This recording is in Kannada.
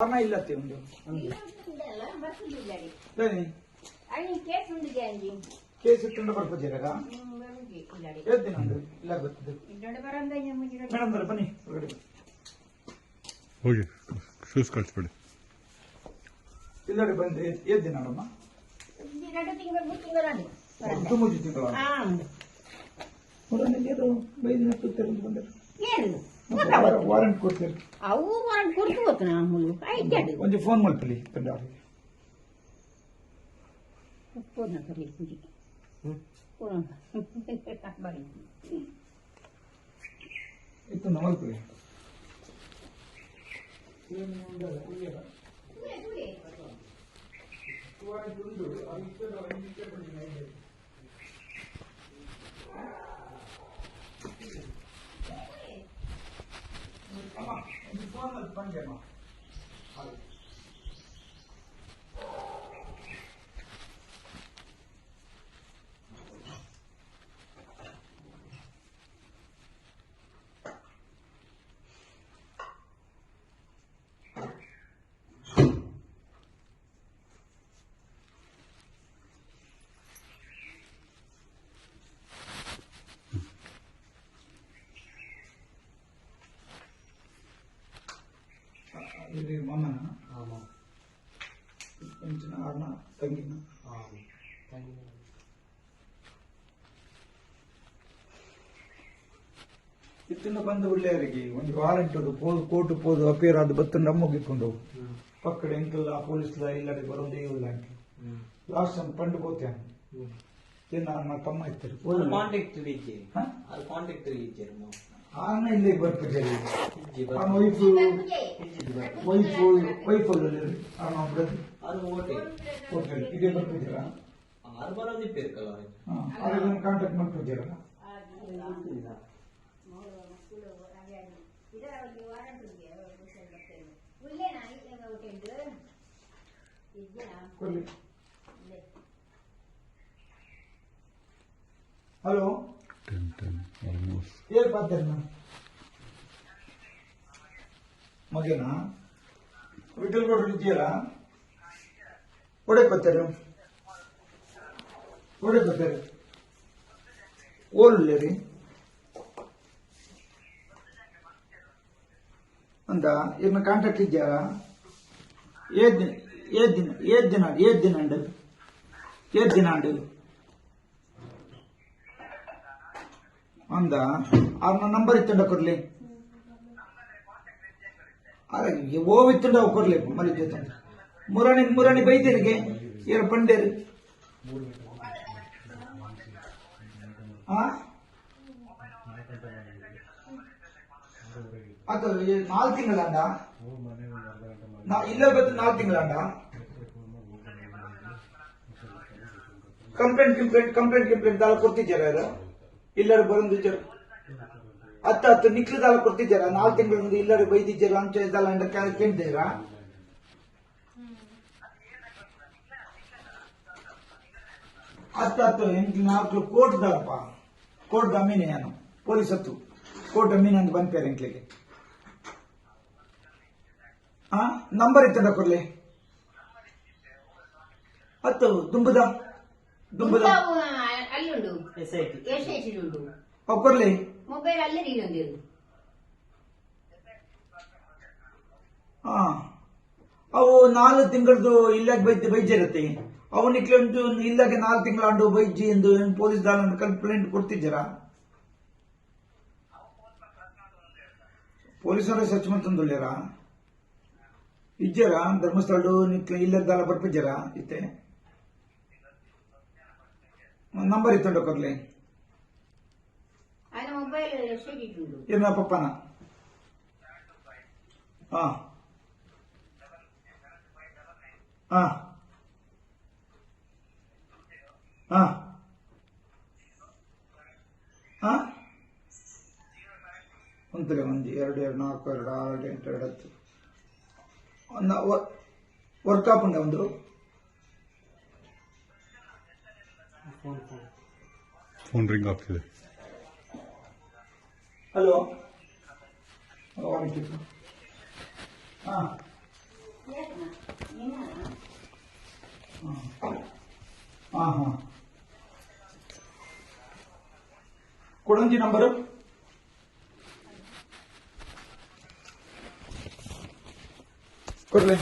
ಕಾರಣ ಇಲ್ಲತ್ತೆ ಒಂದು ಕೇಸ್ ಇಟ್ಟು ಬರ್ಪಜಾರಾಗ ಹೇಳ್ತೀನಿ ಒಂದು ಇಲ್ಲ ಗೊತ್ತಿದೆ ಮೇಡಮ್ ಬನ್ನಿ ಹೊರಗಡೆ ಹೋಗಿ ಶೂಸ್ ಕಳಿಸ್ಬಿಡಿ ಇಲ್ಲಡೆ ಬಂದು ಏದ್ದಿನ ನೋಡಮ್ಮ ಮುಜಿ ತಿಂಗಳ ಬೈದಿನ ಕೂತಾರೆ ಬಂದರು ವಾರಂಟ್ ಕೊಡ್ತೀರಿ ಅವು ವಾರಂಟ್ ಕೊಡ್ತು ಗೊತ್ತು ನಾನು ಒಂದು ಫೋನ್ ಮಾಡ್ಕೊಳ್ಳಿ ತಂಡ ಅವರಿಗೆ ಫೋನ್ ಕರಿ ಪೂಜಿ ಬರೀ ಇತ್ತು ಮಲ್ಕೊಳ್ಳಿ ಫೋನ್ ಪಂಜಮ್ಮ ఇది మమ్మనా పెంచిన ఆరున తగ్గిన ಇತ್ತಿನ ಬಂದು ಒಳ್ಳೆಯವರಿಗೆ ಒಂದು ವಾರಂಟ್ ಕೋರ್ಟ್ ಪೋದು ಅಪೇರ್ ಅದು ಬತ್ತಂಡ ಮುಗಿಕೊಂಡು ಪಕ್ಕಡೆ ಎಂಕಲ್ಲ ಪೊಲೀಸ್ ಇಲ್ಲಡೆ ಬರೋದೇ ಇಲ್ಲ ಅಂತ ಲಾಸ್ಟ್ ಟೈಮ್ ಪಂಡು పోతాను ನನ್ನ ತಮ್ಮ ಇರ್ತಾರೆ ಆನ ಇಲ್ಲಿ ಬರ್ತಿದ್ದಾರೆ ವೈಫ್ ಇದೇ ಬರ್ತಿದ್ದೀರಾ ಕಾಂಟ್ಯಾಕ್ಟ್ ಮಾಡ್ತಿದ್ದೀರಾ ಹಲೋ ಏನ್ ಪಾತ್ರ ಮಗೇನಾ ವಿಠಲ್ ಗೌಡ್ರು ಇದೆಯಲ್ಲ ಒಡೆಕ್ ಬರ್ತಾರೆ ಓಲ್ಲೆ ರೀ ಅಂತ ಇನ್ನು ಕಾಂಟ್ಯಾಕ್ಟ್ ಇದೆಯಾ ಏದ್ ದಿನ ಅಂಡು ಅಂದ ಅವ್ನ ನಂಬರ್ ಇತ್ತಂಡ ಕೊಡ್ಲಿ ಓವಿತ್ತಂಡ ಕೊಡ್ಲಿ ಮಲ್ಲಿ ಜೊತೆ ಮುರಾಣಿ ಬೈದಿರಿಗೆ ಏರು ಪಂಡೇರು ಅದು 4 ತಿಂಗಳಂಡ ಇಲ್ಲ ಗೊತ್ತು 4 ತಿಂಗಳಂಡ ಕಂಪ್ಲೇಂಟ್ ದಾಲ ಕೊಡ್ತಿದ್ದಾರ ಇಲ್ಲರೂ ಬರಂದಿದ್ದಾರ ಹತ್ತು ನಿಕ್ಲು ದಾಲ ಕೊಡ್ತಿದ್ದಾರ 4 ತಿಂಗಳ ಮುಂದೆ ಇಲ್ಲರೂ ಬೈದಿದ್ದಾರ ಅಂಚೆ ದಾಲ ಅಂಡ ಕೇಳಿದ್ದೀರಾ ಹತ್ತು 4 ಕೋರ್ಟ್ ದಾಲಪ್ಪ ಕೋರ್ಟ್ ಅಮೀನೆ ಏನು ಪೊಲೀಸ್ ಹತ್ತು ಕೋರ್ಟ್ ಅಮೀನೆ ಅಂತ ಬಂದ್ಪೇರೆ ಎಂಕ್ಲಿಗೆ ನಂಬರ್ ಇತ್ತಂಡ ಕೊಡ್ಲಿ ಹತ್ತು ದುಂಬುದ ಅಲ್ಲುಂಡು ಉಂಟು ಕೊಡ್ಲಿ ಮೊಬೈಲ್ ಅಲ್ಲೇ ಅವು 4 ತಿಂಗಳದು ಇಲ್ಲಾಗ ಬೈಜಿರತ್ತೆ ಅವನಿಗೆ ಒಂದು ಇಲ್ಲಾಗೆ 4 ತಿಂಗಳಂಡು ಬೈಜಿ ಎಂದು ಪೊಲೀಸ್ ದಾಲ ಕಂಪ್ಲೇಂಟ್ ಕೊಡ್ತಿದ್ದೀರಾ ಪೊಲೀಸರ ಸರ್ಚ್ ಮಾಡ್ತಂದುಳ್ಳ್ಯಾರ ಇಜ್ಜಾರ ಧರ್ಮಸ್ಥಳ ಇಲ್ಲದ ದಾಲ ಬರ್ಪಿದ್ದಾರ ಇತ್ತೆ ನಂಬರ್ ಇತ್ತಂಡ ಕೊಡ್ಲಿ ಏನ ಪಪ್ಪನ ಒಂದ್ಲೆ 1 2 4 6 8 10 ವರ್ಕ್ ಆಪ್ ಉಂಡ ಒಂದು ಫೋನ್ ರಿಂಗ್ ಆಗ್ತಿದೆ ಹಲೋ ಹಾ ಹಾ ಕೊಡಂಜಿ ನಂಬರ್ ಕೊಡ್ಲೆ